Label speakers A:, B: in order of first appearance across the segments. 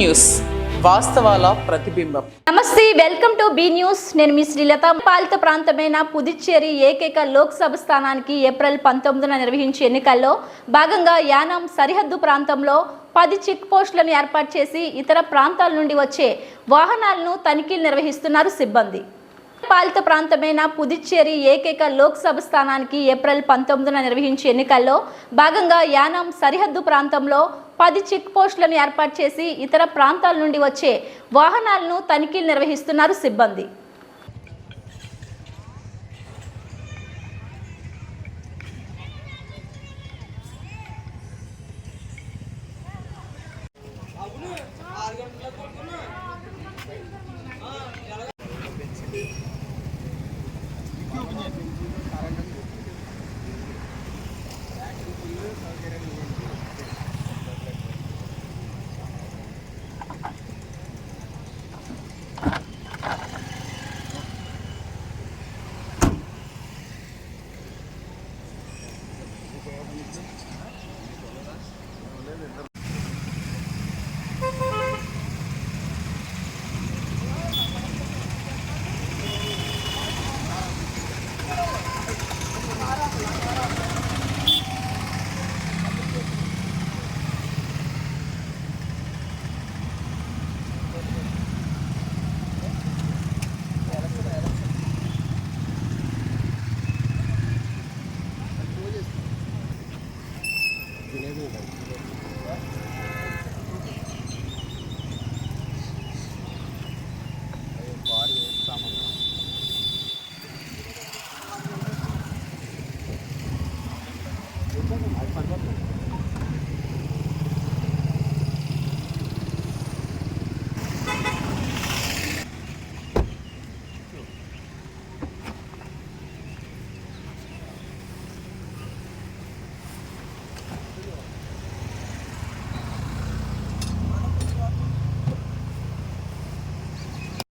A: News వాస్తవాల ప్రతిబింబం.
B: నమస్తే, welcome to be news. నేను మీ శ్రీలత. పాలిత ప్రాంతమైన పుదుచ్చేరి ఏకైక లోక్సభ స్థానానికి ఏప్రిల్ 19న నిర్వహించే ఎన్నికల్లో భాగంగా యానాం సరిహద్దు ప్రాంతంలో 10 చెక్ పోస్టులను ఏర్పాటు చేసి ఇతర ప్రాంతాల నుండి వచ్చే వాహనాలను తనిఖీలు నిర్వహిస్తున్నారు సిబ్బంది. పాలిత ప్రాంతమైన పుదుచ్చేరి ఏకైక లోక్సభ స్థానానికి ఏప్రిల్ 19న నిర్వహించే ఎన్నికల్లో భాగంగా యానాం సరిహద్దు ప్రాంతంలో 10 చెక్ పోస్టులను ఏర్పాటు చేసి ఇతర ప్రాంతాల నుండి వచ్చే వాహనాలను తనిఖీలు నిర్వహిస్తున్నారు సిబ్బంది.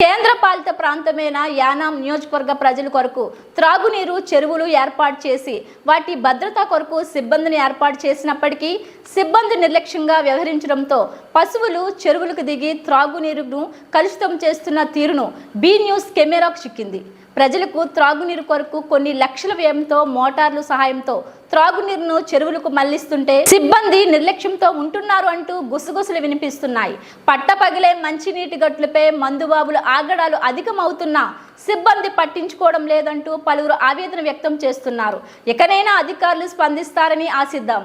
B: కేంద్రపాలిత ప్రాంతమైన యానాం నియోజకవర్గ ప్రజల కొరకు త్రాగునీరు చెరువులు ఏర్పాటు చేసి వాటి భద్రత కొరకు సిబ్బందిని ఏర్పాటు చేసినప్పటికీ సిబ్బంది నిర్లక్ష్యంగా వ్యవహరించడంతో పశువులు చెరువులకు దిగి త్రాగునీరును కలుషితం చేస్తున్న తీరును బి న్యూస్ కెమెరాకు చిక్కింది. ప్రజలకు త్రాగునీరు కొరకు కొన్ని లక్షల వ్యయంతో మోటార్లు సహాయంతో త్రాగునీరును చెరువులకు మళ్లిస్తుంటే సిబ్బంది నిర్లక్ష్యంతో ఉంటున్నారు అంటూ గుసగుసలు వినిపిస్తున్నాయి. పట్టపగిలే మంచినీటి గట్లపై మందుబాబుల ఆగడాలు అధికమవుతున్నా సిబ్బంది పట్టించుకోవడం లేదంటూ పలువురు ఆవేదన వ్యక్తం చేస్తున్నారు. ఇకనైనా అధికారులు స్పందిస్తారని ఆశిద్దాం.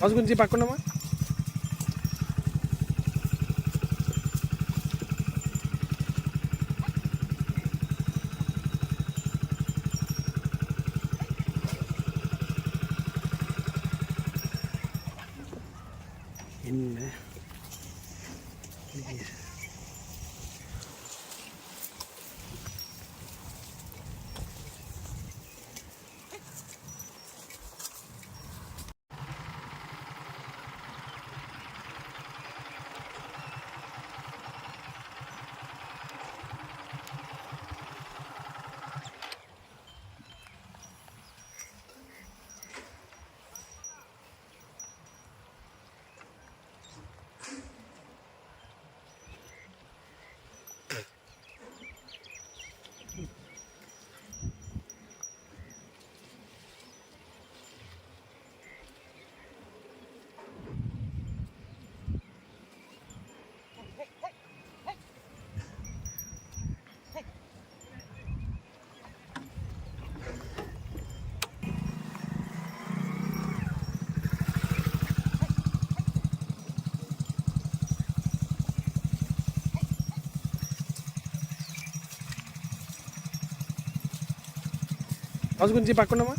C: హౌస్ గురించి పక్కనమ్మా. என்ன హౌస్ గురించి పక్కనమ్మా.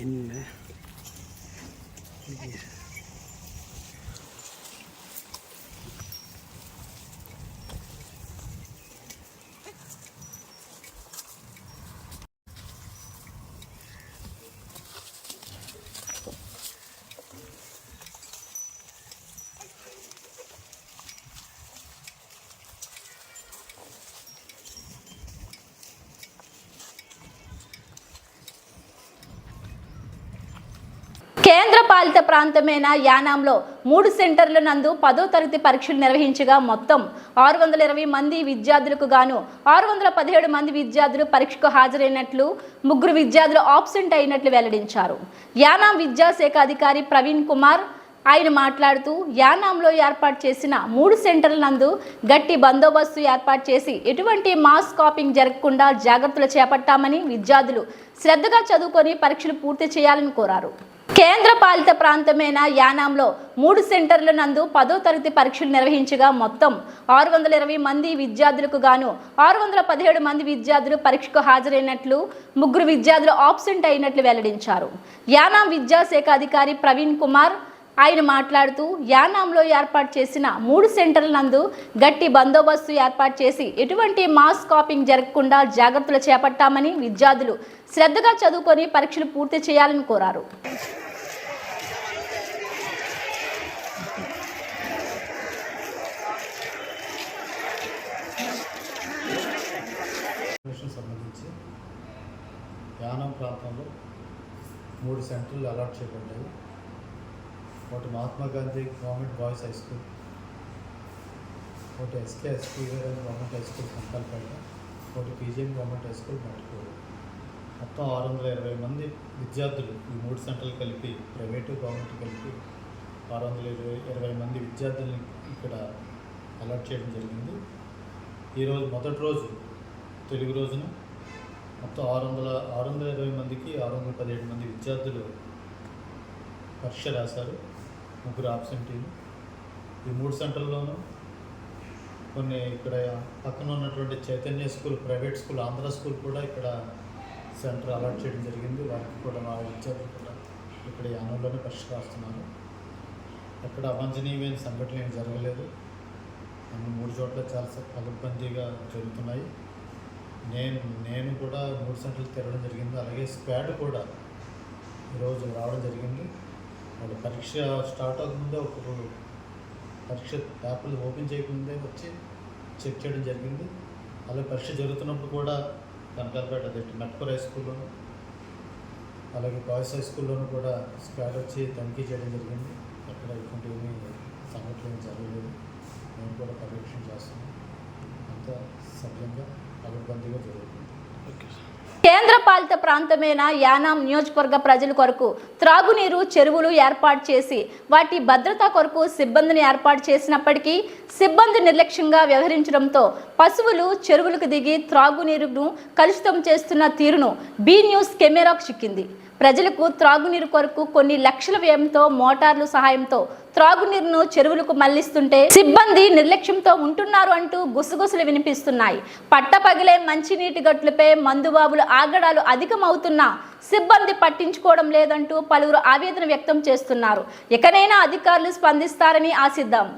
C: என்ன
B: కేంద్ర పాలిత ప్రాంతమైన యానాంలో 3 సెంటర్ల నందు 10వ తరగతి పరీక్షలు నిర్వహించగా మొత్తం 620 మంది విద్యార్థులకు గాను 617 మంది విద్యార్థులు పరీక్షకు హాజరైనట్లు 3 విద్యార్థులు ఆబ్సెంట్ అయినట్లు వెల్లడించారు. యానాం విద్యాశాఖ అధికారి ప్రవీణ్ కుమార్ ఆయన మాట్లాడుతూ యానాంలో ఏర్పాటు చేసిన 3 సెంటర్ల నందు గట్టి బందోబస్తు ఏర్పాటు చేసి ఎటువంటి మాస్ కాపింగ్ జరగకుండా జాగ్రత్తలు చేపట్టామని విద్యార్థులు శ్రద్ధగా చదువుకొని పరీక్షలు పూర్తి చేయాలని కోరారు. కేంద్ర పాలిత ప్రాంతమైన యానాంలో 3 సెంటర్ల నందు 10వ తరగతి పరీక్షలు నిర్వహించగా మొత్తం 620 మంది విద్యార్థులకు గాను 617 మంది విద్యార్థులు పరీక్షకు హాజరైనట్లు 3 విద్యార్థులు ఆబ్సెంట్ అయినట్లు వెల్లడించారు. యానాం విద్యాశాఖ అధికారి ప్రవీణ్ కుమార్ ఆయన మాట్లాడుతూ యానాంలో ఏర్పాటు చేసిన 3 సెంటర్ల నందు గట్టి బందోబస్తు ఏర్పాటు చేసి ఎటువంటి మాస్ కాపింగ్ జరగకుండా జాగ్రత్తలు చేపట్టామని విద్యార్థులు శ్రద్ధగా చదువుకొని పరీక్షలు పూర్తి చేయాలని కోరారు.
D: సంబంధించి యానం ప్రాంతంలో 3 సెంటర్లు అలాట్ చేయబడ్డాయి. ఒకటి Mahatma Gandhi government boys high school, ఒకటి ఎస్కే గవర్నమెంట్ హై స్కూల్ కంకల్పేట, ఒకటి పీజీఎం గవర్నమెంట్ హై స్కూల్ మట్టికూరు. మొత్తం 620 మంది విద్యార్థులు ఈ 3 సెంటర్లు కలిపి, ప్రైవేటు గవర్నమెంట్ కలిపి 620 మంది విద్యార్థుల్ని ఇక్కడ అలాట్ చేయడం జరిగింది. ఈరోజు మొదటి రోజు తెలుగు రోజున మొత్తం 620 మందికి 617 మంది విద్యార్థులు పరీక్ష రాశారు. 3 ఆబ్సెంటీలు. ఈ 3 సెంటర్లోనూ కొన్ని ఇక్కడ పక్కన ఉన్నటువంటి Chaitanya school, private school, Andhra school కూడా ఇక్కడ సెంటర్ అలాట్ చేయడం జరిగింది. వారికి కూడా మా విద్యార్థులు కూడా ఇక్కడ యానంలోనే పరీక్ష రాస్తున్నారు. ఎక్కడ అవాంఛనీయమైన సంఘటనలు ఏమి జరగలేదు. అన్ని 3 చోట్ల చాలా పగడ్బందీగా జరుగుతున్నాయి. నేను కూడా 3 సెంటర్లు తిరగడం జరిగింది. అలాగే స్క్వాడ్ కూడా ఈరోజు రావడం జరిగింది. వాళ్ళు పరీక్ష స్టార్ట్ అవ్వకముందే ఒకరు పరీక్ష పేపర్లు ఓపెన్ చేయకముందే వచ్చి చెక్ చేయడం జరిగింది. అలాగే పరీక్ష జరుగుతున్నప్పుడు కూడా కనకాలపేట మెట్పూర్ హై స్కూల్లోను, అలాగే బాయ్స్ హై స్కూల్లోనూ కూడా స్క్వాడ్ వచ్చి తనిఖీ చేయడం జరిగింది. అక్కడ ఇటువంటి సంఘటనలు ఏమి జరగలేదు. మేము కూడా పర్యవేక్షణ చేస్తున్నాం. అంతా సవ్యంగా పగడ్బందీగా జరుగుతుంది.
B: కేంద్రపాలిత ప్రాంతమైన యానాం నియోజకవర్గ ప్రజల కొరకు త్రాగునీరు చెరువులు ఏర్పాటు చేసి వాటి భద్రత కొరకు సిబ్బందిని ఏర్పాటు చేసినప్పటికీ సిబ్బంది నిర్లక్ష్యంగా వ్యవహరించడంతో పశువులు చెరువులకు దిగి త్రాగునీరును కలుషితం చేస్తున్న తీరును బి న్యూస్ కెమెరాకు చిక్కింది. ప్రజలకు త్రాగునీరు కొరకు కొన్ని లక్షల వ్యయంతో మోటార్లు సహాయంతో త్రాగునీరును చెరువులకు మళ్లిస్తుంటే సిబ్బంది నిర్లక్ష్యంతో ఉంటున్నారు అంటూ గుసగుసలు వినిపిస్తున్నాయి. పట్టపగిలే మంచినీటి గట్లపై మందుబాబుల ఆగడాలు అధికమవుతున్నా సిబ్బంది పట్టించుకోవడం లేదంటూ పలువురు ఆవేదన వ్యక్తం చేస్తున్నారు. ఇకనైనా అధికారులు స్పందిస్తారని ఆశిద్దాం.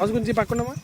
C: హౌస్ గురించి పక్కనమ్మా.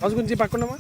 C: హౌస్ గురించి పక్కనమ్మా.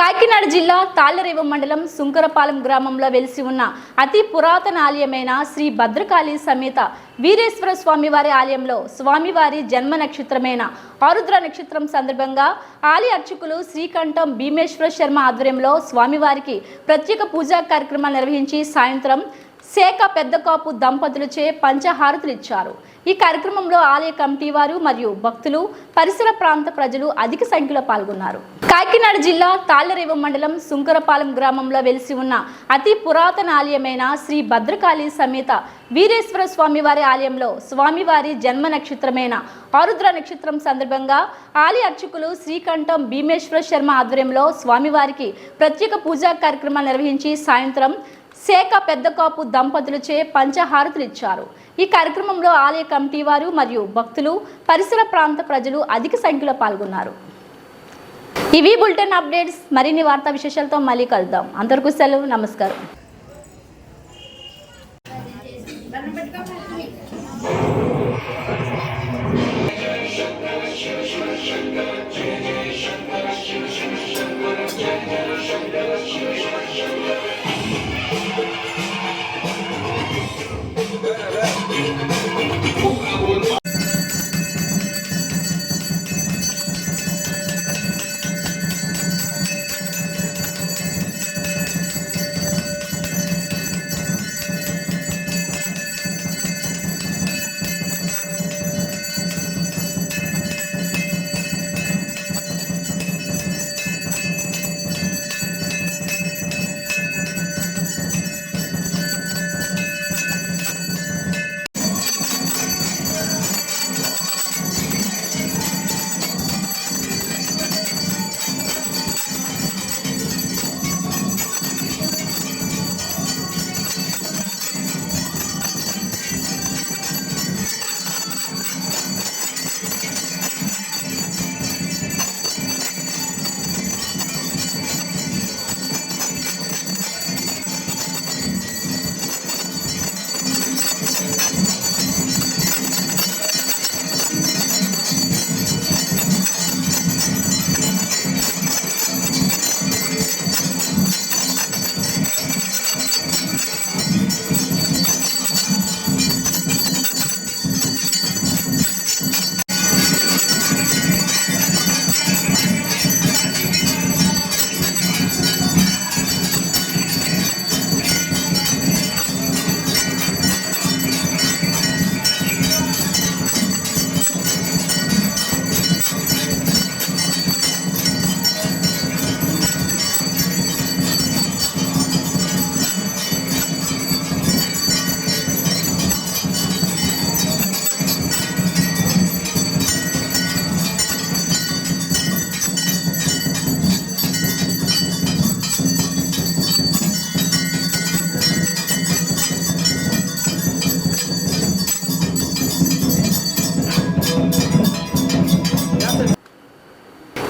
B: కాకినాడ జిల్లా తాళ్లరేవు మండలం సుంకరపాలెం గ్రామంలో వెలిసి ఉన్న అతి పురాతన ఆలయమైన శ్రీ భద్రకాళి సమేత వీరేశ్వర స్వామివారి ఆలయంలో స్వామివారి జన్మ నక్షత్రమైన ఆరుద్ర నక్షత్రం సందర్భంగా ఆలయ అర్చకులు శ్రీకంఠం భీమేశ్వర శర్మ ఆధ్వర్యంలో స్వామివారికి ప్రత్యేక పూజా కార్యక్రమాలు నిర్వహించి సాయంత్రం శేఖ పెద్దకాపు దంపతులచే పంచహారతులు ఇచ్చారు. ఈ కార్యక్రమంలో ఆలయ కమిటీ వారు మరియు భక్తులు, పరిసర ప్రాంత ప్రజలు అధిక సంఖ్యలో పాల్గొన్నారు. కాకినాడ జిల్లా తాళ్లరేవు మండలం సుంకరపాలెం గ్రామంలో వెలిసి ఉన్న అతి పురాతన ఆలయమైన శ్రీ భద్రకాళి సమేత వీరేశ్వర స్వామివారి ఆలయంలో స్వామివారి జన్మ నక్షత్రమైన ఆరుద్ర నక్షత్రం సందర్భంగా ఆలయ అర్చకులు శ్రీకంఠం భీమేశ్వర శర్మ ఆధ్వర్యంలో స్వామివారికి ప్రత్యేక పూజా కార్యక్రమాలు నిర్వహించి సాయంత్రం శేఖ పెద్దకాపు దంపతులచే పంచహారతులు ఇచ్చారు. ఈ కార్యక్రమంలో ఆలయ కమిటీ వారు మరియు భక్తులు, పరిసర ప్రాంత ప్రజలు అధిక సంఖ్యలో పాల్గొన్నారు. ఇవి బులెటిన్ అప్డేట్స్. మరిన్ని వార్తా విశేషాలతో మళ్ళీ కలుద్దాం. అందరికీ సెలవు. నమస్కారం.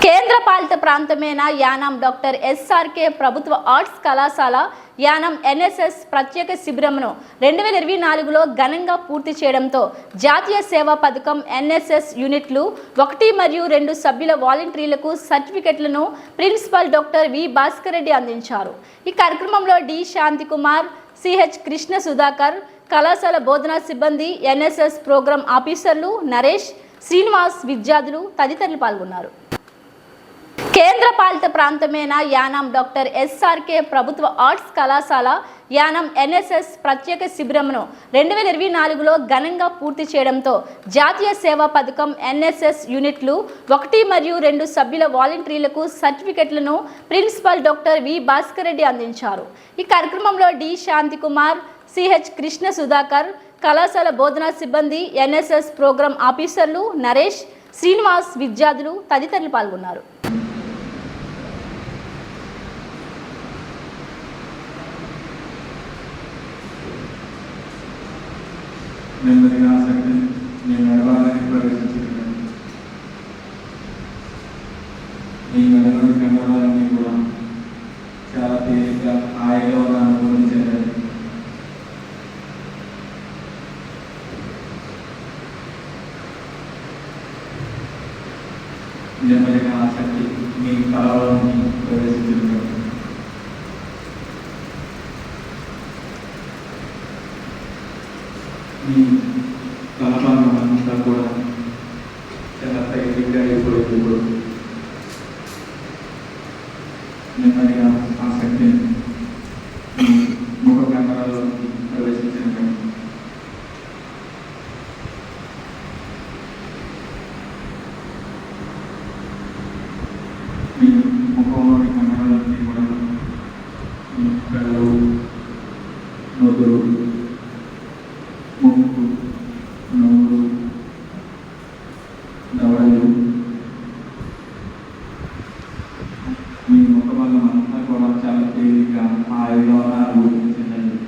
B: కేంద్రపాలిత ప్రాంతమైన యానాం డాక్టర్ ఎస్ఆర్కే ప్రభుత్వ ఆర్ట్స్ కళాశాల యానాం ఎన్ఎస్ఎస్ ప్రత్యేక శిబిరంను 2024లో ఘనంగా పూర్తి చేయడంతో జాతీయ సేవా పథకం ఎన్ఎస్ఎస్ యూనిట్లు 1 మరియు 2 సభ్యుల వాలంటీర్లకు సర్టిఫికెట్లను principal doctor V Bhaskar Reddy అందించారు. ఈ కార్యక్రమంలో డి శాంతి కుమార్, సిహెచ్ కృష్ణ సుధాకర్, కళాశాల బోధనా సిబ్బంది, ఎన్ఎస్ఎస్ ప్రోగ్రాం ఆఫీసర్లు నరేష్, శ్రీనివాస్, విద్యార్థులు తదితరులు పాల్గొన్నారు. కేంద్రపాలిత ప్రాంతమైన యానాం డాక్టర్ ఎస్ఆర్కే ప్రభుత్వ ఆర్ట్స్ కళాశాల యానాం ఎన్ఎస్ఎస్ ప్రత్యేక శిబిరంను 2024లో ఘనంగా పూర్తి చేయడంతో జాతీయ సేవా పథకం ఎన్ఎస్ఎస్ యూనిట్లు 1 మరియు 2 సభ్యుల వాలంటీర్లకు సర్టిఫికెట్లను principal doctor V Bhaskar Reddy అందించారు. ఈ కార్యక్రమంలో డి శాంతి కుమార్, సిహెచ్ కృష్ణ సుధాకర్, కళాశాల బోధనా సిబ్బంది, ఎన్ఎస్ఎస్ ప్రోగ్రాం ఆఫీసర్లు నరేష్, శ్రీనివాస్, విద్యార్థులు తదితరులు పాల్గొన్నారు.
E: నెమ్మదిగా ఆసక్తి నేను నడవాలని ప్రవేశించాను. ఈ నడవడి క్రమాలన్నీ కూడా చాలా తేలిగ్గా హాయిగా ఉన్న అనుభూతి చెందాలి. నెమ్మదిగా ఆసక్తి మీ కళలోని ప్రవేశించారు. మీ తలపాలను అంతా కూడా చాలా తగిలిగా అయిపోయేప్పుడు నెమ్మదిగా ఆ శక్తిని మీ ముఖ కెమెరాలోకి ప్రవేశించండి. మీ ముఖంలోని కెమెరాలన్నీ కూడా మీ కళ్ళు, నొదురు, ముక్కు, నోరు, దవడలు, మీ ముఖ భాగం అంతా కూడా చాలా తేలిగ్గా హాయిగా అనుభూతి చెందండి.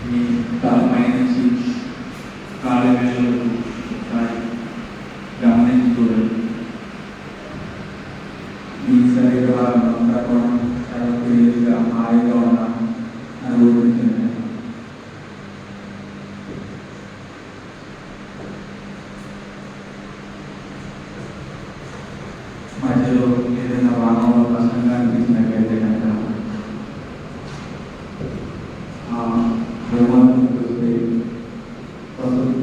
E: మీ తలపై నుంచి కాలి వేళ్ళకు గమనించి చూడండి. మీ శరీర భాగం అంతా కూడా చాలా తేలిగ్గా హాయిగా ఉన్న అనుభూతి చెందండి. మధ్యలో ఏదైనా భాగంలో కష్టంగా అనిపించినట్లయితే కనుక ఆ భ్రమాన్ని చూస్తే ప్రస్తుత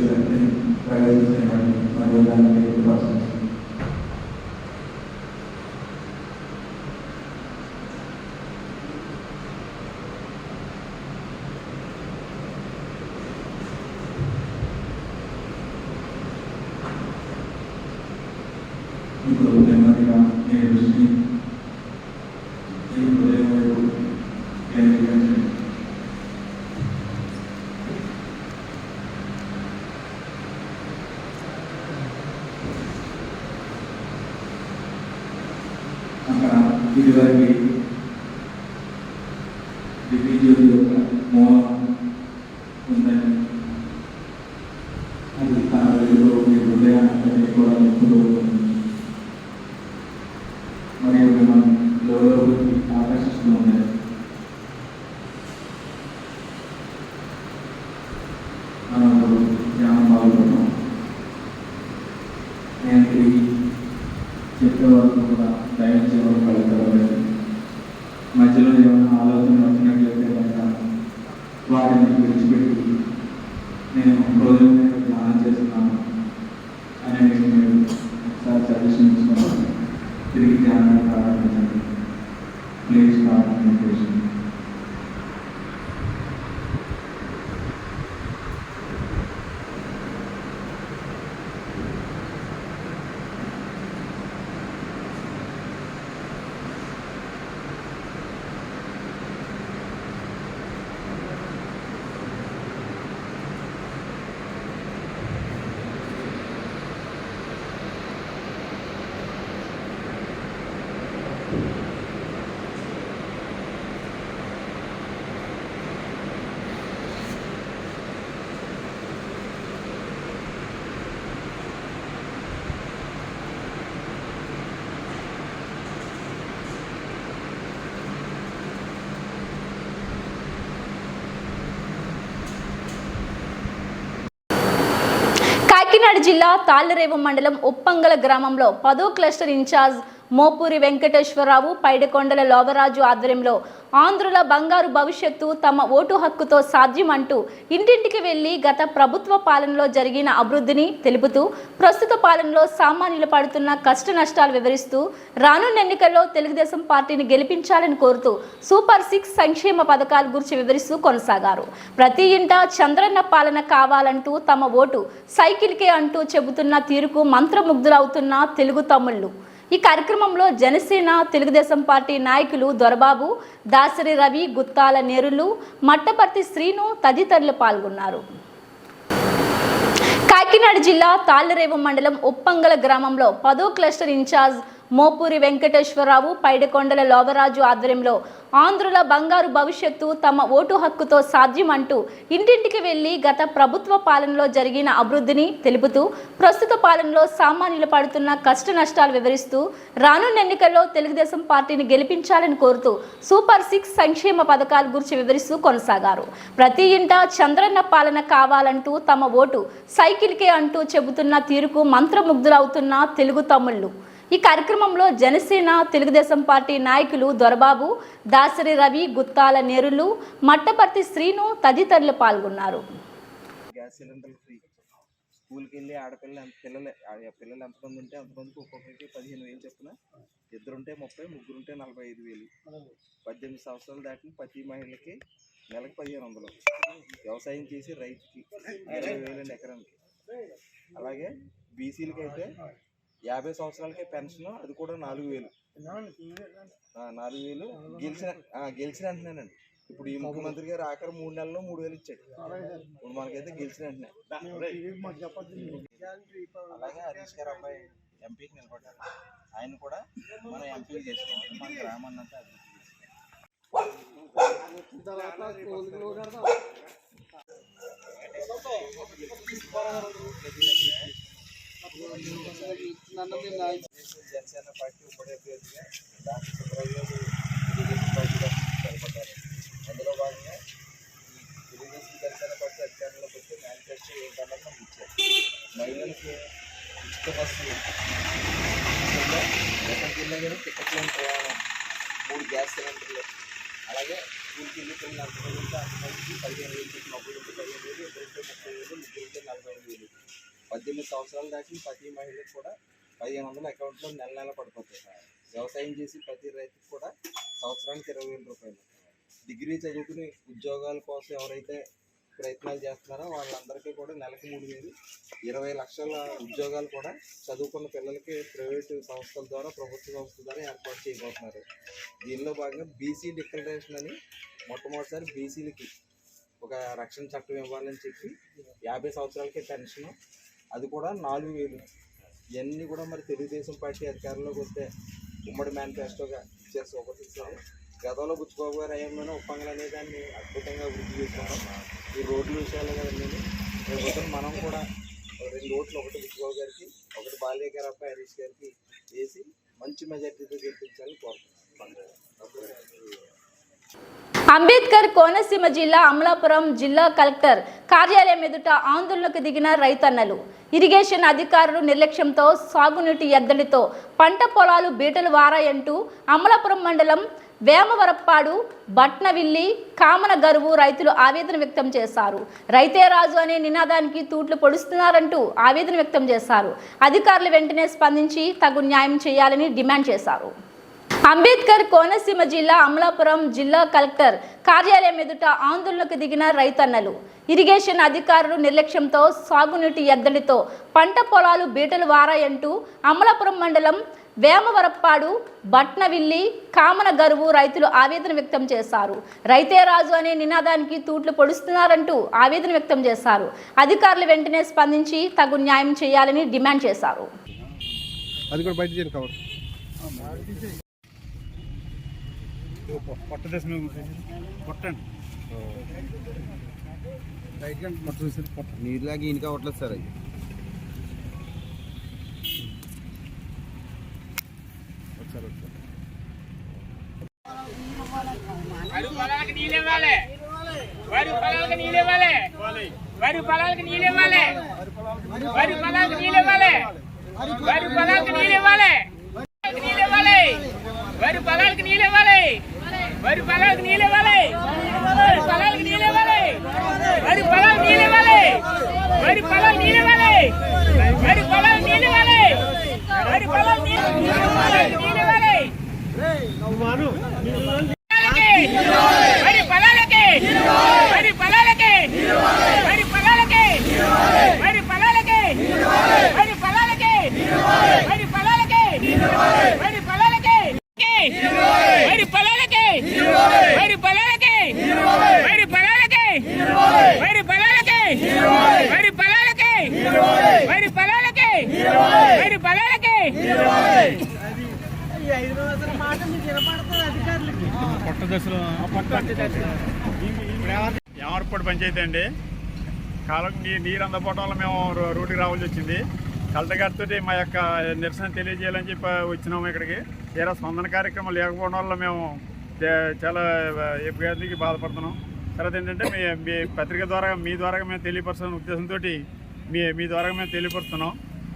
E: శక్తిని ప్రవేశించండి మరియు దాన్ని ఏర్పరచండి. ఇప్పుడు నెమ్మదిగా మీ దృష్టిని ఈ హృదయం వైపు కేంద్రీకరించండి. అక్కడ ఇదివరకు దివ్యజ్యోతి యొక్క మూలం ఉందని అది తన వెలుగులో మీ హృదయాన్ని కూడా నింపుతూ ఉంటుంది మరియు మిమ్మల్ని లోపలికి ఆకర్షిస్తూ ఉన్నాయి. మనం ధ్యానం పాల్గొన్నాం. నేను తిరిగి చెప్పే వరకు కూడా దయచేసి ఎవరు కలుగుతారు. మధ్యలో ఏమైనా ఆలోచన వచ్చినట్లయితే కనుక వాటిని విడిచిపెట్టి నేను హృదయం మీద ధ్యానం చేస్తున్నాను అనేది మీరు ఒకసారి సజెషన్ ఇచ్చుకోవాలి. తిరిగి ధ్యానాన్ని ప్రారంభించండి. ప్లీజ్ ప్రారంభించేసి
B: కాకినాడ జిల్లా తాళ్లరేవు మండలం ఉప్పంగల గ్రామంలో 10వ క్లస్టర్ ఇన్ఛార్జ్ మోపూరి వెంకటేశ్వరరావు, పైడికొండల లోవరాజు ఆధ్వర్యంలో ఆంధ్రుల బంగారు భవిష్యత్తు తమ ఓటు హక్కుతో సాధ్యమంటూ ఇంటింటికి వెళ్లి గత ప్రభుత్వ పాలనలో జరిగిన అభివృద్ధిని తెలుపుతూ ప్రస్తుత పాలనలో సామాన్యులు పడుతున్న కష్ట నష్టాలు వివరిస్తూ రానున్న ఎన్నికల్లో తెలుగుదేశం పార్టీని గెలిపించాలని కోరుతూ సూపర్ 6 సంక్షేమ పథకాల గురించి వివరిస్తూ కొనసాగారు. ప్రతి ఇంటా చంద్రన్న పాలన కావాలంటూ తమ ఓటు సైకిల్కే అంటూ చెబుతున్న తీరుకు మంత్రముగ్ధులవుతున్న తెలుగు తమ్ముళ్ళు. ఈ కార్యక్రమంలో జనసేన, తెలుగుదేశం పార్టీ నాయకులు దొరబాబు, దాసరి రవి, గుత్తాల నేరులు, మట్టపర్తి శ్రీను తదితరులు పాల్గొన్నారు. కాకినాడ జిల్లా తాళ్లరేవు మండలం ఉప్పంగల గ్రామంలో 10వ క్లస్టర్ ఇన్ఛార్జ్ మోపూరి వెంకటేశ్వరరావు, పైడికొండల లోవరాజు ఆధ్వర్యంలో ఆంధ్రుల బంగారు భవిష్యత్తు తమ ఓటు హక్కుతో సాధ్యమంటూ ఇంటింటికి వెళ్లి గత ప్రభుత్వ పాలనలో జరిగిన అభివృద్ధిని తెలుపుతూ ప్రస్తుత పాలనలో సామాన్యులు పడుతున్న కష్ట నష్టాలు వివరిస్తూ రానున్న ఎన్నికల్లో తెలుగుదేశం పార్టీని గెలిపించాలని కోరుతూ సూపర్ 6 సంక్షేమ పథకాల గురించి వివరిస్తూ కొనసాగారు. ప్రతి ఇంటా చంద్రన్న పాలన కావాలంటూ తమ ఓటు సైకిల్కే అంటూ చెబుతున్న తీరుకు మంత్రముగ్ధులవుతున్న తెలుగు తమ్ముళ్ళు. ఈ ఈ కార్యక్రమంలో జనసేన తెలుగుదేశం పార్టీ నాయకులు దొరబాబు, దాసరి రవి, గుత్తాల నేరులు, మట్టపర్తి శ్రీను తదితరులు పాల్గొన్నారు.
F: Gas cylinder free. స్కూల్కి వెళ్ళి పిల్లలు ఎంతమంది ఉంటే అంతమందికి ఒక్కొక్కరికి 15,000 చొప్పున, ఇద్దరుంటే 30, ముగ్గురుంటే 45,000. 18 సంవత్సరాలు దాటిన ప్రతి మహిళకి నెలకు 1,500. వ్యవసాయం చేసి రైతుకి 20,000 ఎకరానికి. అలాగే బీసీలకి అయితే 50 సంవత్సరాలకే పెన్షన్, అది కూడా 4,000. 4,000 గెలిచిన అంటున్నానండి. ఇప్పుడు ఈ ముఖ్యమంత్రి గారు ఆఖరి 3 నెలల్లో 3,000 ఇచ్చాడు. ఇప్పుడు మనకైతే గెలిచిన వెంటనే. అలాగే హరీష్ గారు అబ్బాయి ఎంపీకి నిలబడ్డారు. ఆయన కూడా మనం ఎంపీ చేసుకోవాలి, మన గ్రామాన్ని అంతా అభివృద్ధి జనసేన పార్టీ ఉమ్మడి అభ్యర్థిగా డాక్టర్ సుబ్రహ్మణ్య తెలుగుదేశం పార్టీగా నిలబడ్డారు. అందులో భాగంగా ఈ తెలుగుదేశం జనసేన పార్టీ అధికారంలోకి వచ్చి మేనిఫెస్టో ఏంటన్నా మనకి ఇచ్చారు. మహిళలకి ఉచిత బస్సు, ఎక్కడికి వెళ్ళినా కానీ టికెట్ లేని ప్రయాణం, 3 గ్యాస్ సిలిండర్లు, అలాగే స్కూల్కి వెళ్ళి పిల్లలు అంతమంది ఉంటే అంతమందికి 15,000 చొప్పున, ఒకరికి 15,000, ఇద్దరికి 30,000, ముగ్గురికి 45,000. 18 సంవత్సరాలు దాటి ప్రతి మహిళకి కూడా 1,500 అకౌంట్లో నెల పడిపోతాయి. వ్యవసాయం చేసి ప్రతి రైతుకి కూడా సంవత్సరానికి 20,000 రూపాయలు. డిగ్రీ చదువుకుని ఉద్యోగాల కోసం ఎవరైతే ప్రయత్నాలు చేస్తున్నారో వాళ్ళందరికీ కూడా నెలకు 3,000. 20 లక్షల ఉద్యోగాలు కూడా చదువుకున్న పిల్లలకి ప్రైవేటు సంస్థల ద్వారా, ప్రభుత్వ సంస్థల ద్వారా ఏర్పాటు చేయబోతున్నారు. దీనిలో భాగంగా బీసీ డిక్లరేషన్ అని మొట్టమొదటిసారి బీసీలకి ఒక రక్షణ చట్టం ఇవ్వాలని చెప్పి 50 సంవత్సరాలకే పెన్షన్, అది కూడా 4,000. ఇవన్నీ కూడా మరి తెలుగుదేశం పార్టీ అధికారంలోకి వస్తే ఉమ్మడి మేనిఫెస్టోగా ఇచ్చారు, సూపర్. గతంలో బుచ్చిబాబు గారు అయ్యంలోనే ఉప్పంగల్ అనే దాన్ని అద్భుతంగా అభివృద్ధి చేసుకున్నాం. ఈ రోడ్ల విషయాలు కదండి, రేపు మనం కూడా 2 ఓట్లు, ఒకటి బుచ్చిబాబు గారికి, ఒకటి బాలయ్య గారు అబ్బాయి హరీష్ గారికి వేసి మంచి మెజార్టీతో గెలిపించాలని కోరుతున్నాం.
B: అంబేద్కర్ కోనసీమ జిల్లా అమలాపురం జిల్లా కలెక్టర్ కార్యాలయం ఎదుట ఆందోళనకు దిగిన రైతన్నలు. ఇరిగేషన్ అధికారులు నిర్లక్ష్యంతో, సాగునీటి ఎద్దడితో పంట పొలాలు బీటలు వారాయంటూ అమలాపురం మండలం వేమవరప్పాడు, బట్నవిల్లి, కామన గరువు రైతులు ఆవేదన వ్యక్తం చేశారు. రైతే రాజు అనే నినాదానికి తూట్లు పొడుస్తున్నారంటూ ఆవేదన వ్యక్తం చేశారు. అధికారులు వెంటనే స్పందించి తగు న్యాయం చేయాలని డిమాండ్ చేశారు. అంబేద్కర్ కోనసీమ జిల్లా అమలాపురం జిల్లా కలెక్టర్ కార్యాలయం ఎదుట ఆందోళనకు దిగిన రైతన్నలు. ఇరిగేషన్ అధికారులు నిర్లక్ష్యంతో, సాగునీటి ఎద్దడితో పంట పొలాలు బీటలు వారాయంటూ అమలాపురం మండలం వేమవరప్పాడు, బట్నవిల్లి, కామన గరువు రైతులు ఆవేదన వ్యక్తం చేశారు. రైతే రాజు అనే నినాదానికి తూట్లు పొడుస్తున్నారంటూ ఆవేదన వ్యక్తం చేశారు. అధికారులు వెంటనే స్పందించి తగు న్యాయం చేయాలని డిమాండ్ చేశారు.
F: నీరులాగా ఇంకా కొట్టలేదు సార్. అది
G: వరి పొలాలకు నీళ్ళు ఇవ్వాలి, వరి పొలాలకు నీళ్ళు ఇవ్వాలి, వరి పొలాలకు నీళ్ళు ఇవ్వాలి, వరి పొలాలకు నీళ్ళు ఇవ్వాలి, వరి పొలాలకు నీళ్ళు ఇవ్వాలి, నీళ్ళు ఇవ్వాలి, వరి పొలాలకు నీళ్ళు ఇవ్వాలి, వరి పొలాలకు నీళ్ళు ఇవ్వాలి, వరి పొలాలకు నీళ్ళు ఇవ్వాలి, వరి పొలాలకు నీళ్ళు ఇవ్వాలి, వరి పొలాలకు నీళ్ళు ఇవ్వాలి, వరి పొలాలకు నీళ్ళు ఇవ్వాలి, వరి పొలాలకు నీళ్ళు ఇవ్వాలి, వరి పొలాలకి, వరి పొలాలకి, వరి పొలాలకి, వరి పొలాలకి, వరి పొలాలకి, వరి పొలాలకి, వరి పొలాలకి, వరి పొలాలకి, వరి పొలాలకి, వరి పొలాలకి, వరి పొలాలకి, వరి పొలాలకి, వరి పొలాలకి, వరి పొలాలకి.
H: యామర్పాడు పంచాయతీ అండి. కాలం నీరు అందపోవడం వల్ల మేము రోడ్డుకి రావాల్సి వచ్చింది. కలెక్టర్ గారితో మా యొక్క నిరసన తెలియజేయాలని చెప్పి వచ్చినాము ఇక్కడికి. తీరా స్పందన కార్యక్రమం లేకపోవడం వల్ల మేము చాలా ఇబ్బందికి బాధపడుతున్నాం. తర్వాత ఏంటంటే మీ పత్రిక ద్వారా మీ ద్వారా మేము తెలియపరచాలనే ఉద్దేశంతో మీ ద్వారా మేము తెలియపరుస్తున్నాం.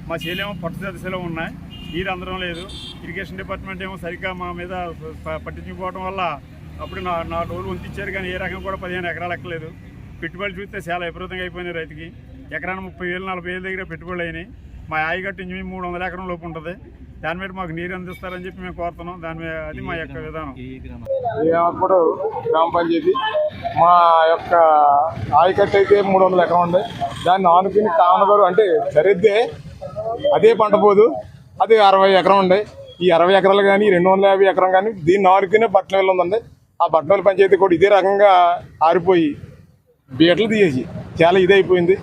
H: మా శీలేమో పట్టు దశలో ఉన్నాయి. నీరు అందడం లేదు. ఇరిగేషన్ డిపార్ట్మెంట్ ఏమో సరిగ్గా మా మీద పట్టించుకోవడం వల్ల అప్పుడు నా రోజులు వంతిచ్చారు, కానీ ఏ రకం కూడా 15 ఎకరాలు ఎక్కలేదు. పెట్టుబడులు చూస్తే చాలా విపరీతంగా అయిపోయినాయి. రైతుకి ఎకరాన్ని 30,000 40,000 దగ్గర పెట్టుబడులు అయినాయి. మా ఆయకట్టు ఇంచుమించు 300 ఎకరం లోపు ఉంటుంది. దాని మీద మాకు నీరు అందిస్తారని చెప్పి మేము కోరుతున్నాం. దాని మీద అది మా యొక్క విధానం.
I: అప్పుడు గ్రామ పంచాయతీ మా యొక్క ఆయకట్టు అయితే 300 ఎకరం ఉంది. దాన్ని ఆనుకుని కామనగారు అంటే సరిద్దే అదే పంట పోదు, అది 60 ఎకరం ఉంది. ఈ 60 ఎకరాలు కానీ 250 ఎకరం కానీ దీన్ని ఆనుకునే బట్టల ఉందండి. ఆ బట్టల పంచాయతీ కూడా ఇదే రకంగా ఆరిపోయి బీటలు తీసేసి చాలా ఇదైపోయింది.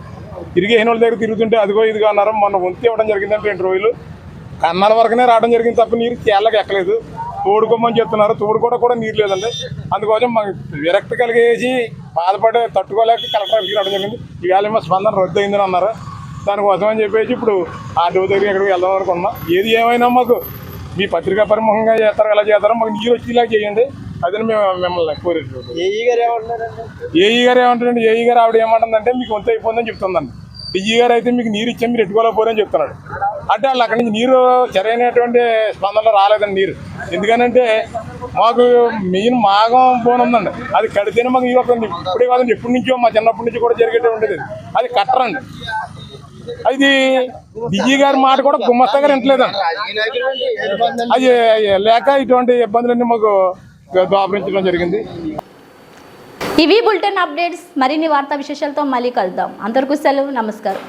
I: ఇరిగేషన్ వాళ్ళ దగ్గర తిరుగుతుంటే అదిగో ఇదిగో అన్నారు. మొన్న వంతి ఇవ్వడం జరిగిందంటే 2 రోజులు కన్నాల వరకునే రావడం జరిగింది తప్ప నీరు కేళ్ళకి ఎక్కలేదు. తోడుకోమని చెప్తున్నారు, తోడుకోవడం కూడా నీరు లేదండి. అందుకోసం మాకు విరక్తి కలిగేసి బాధపడే తట్టుకోలేక కలెక్టర్కి రావడం జరిగింది. ఇవాళ మా స్పందన రద్దు అయిందని అన్నారు. దానికోసం అని చెప్పేసి ఇప్పుడు ఆర్డీఓ దగ్గర ఎక్కడికి వెళ్దాం అనుకున్నాం. ఏది ఏమైనా మాకు మీ పత్రికా పరిముఖంగా చేస్తారో ఎలా చేస్తారో మాకు నీరు వచ్చేలా చేయండి. అదే మేము మిమ్మల్ని కోరేది.
F: ఏఈ గారు ఏమంటున్నారండి?
I: ఏఈ గారు ఏమంటారండి? ఏఈ గారు ఆవిడ ఏమంటుందంటే మీకు వంత అయిపోయిందని చెప్తుందండి. డిఈ గారు అయితే మీకు నీరు ఇచ్చాం, మీరు ఎట్టుకోలేకపోరని చెప్తున్నాడు. అంటే వాళ్ళు అక్కడి నుంచి నీరు సరైనటువంటి స్పందనలో రాలేదండి నీరు. ఎందుకనంటే మాకు మెయిన్ మాగం బోన్ ఉందండి, అది కడితేనే మాకు నీరు వస్తుంది. ఇప్పుడే కాదండి, ఎప్పటి నుంచో మా చిన్నప్పటి నుంచి కూడా జరిగేట ఉండేది. అది కట్టరండి. అది డిఈ గారి మాట కూడా గుమ్మస్తా గారు వింటలేదండి. అది లేక ఇటువంటి ఇబ్బందులన్నీ మాకు దాపరించడం జరిగింది.
B: ఇవి బులెటిన్ అప్డేట్స్. మరిన్ని వార్తా విశేషాలతో మళ్ళీ కలుద్దాం. అందరికీ సెలవు. నమస్కారం.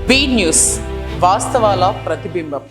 A: బీ న్యూస్, వాస్తవాల ప్రతిబింబం.